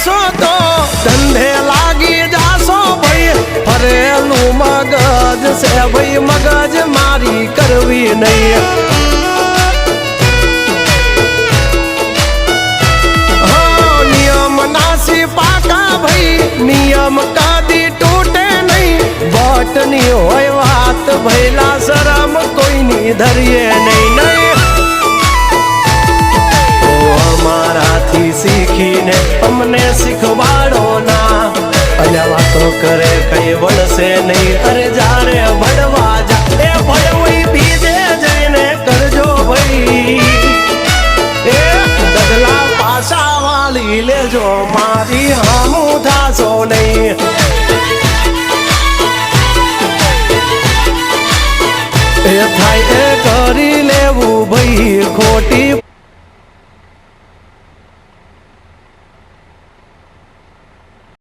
જાશો તો ધંધે લાગી જાશો ભાઈ ફરેલું મગજ છે ભાઈ મગજ મારી કરવી નહીં નિયમ નાસી પાકા ભાઈ નિયમ કદી તૂટે નહીં બટની હોય વાત ભૈલા શરમ કોઈની ધરીએ નહીં નહીં અમારાથી શીખીને અમને શીખવાડો ના અલ્યા વાતો કરે કઈ વળશે નહીં અરે જારે ભણવા જા એ ભણવી બીજે જઈને કરજો ભાઈ એ ડગલા પાછા વાળી લેજો માં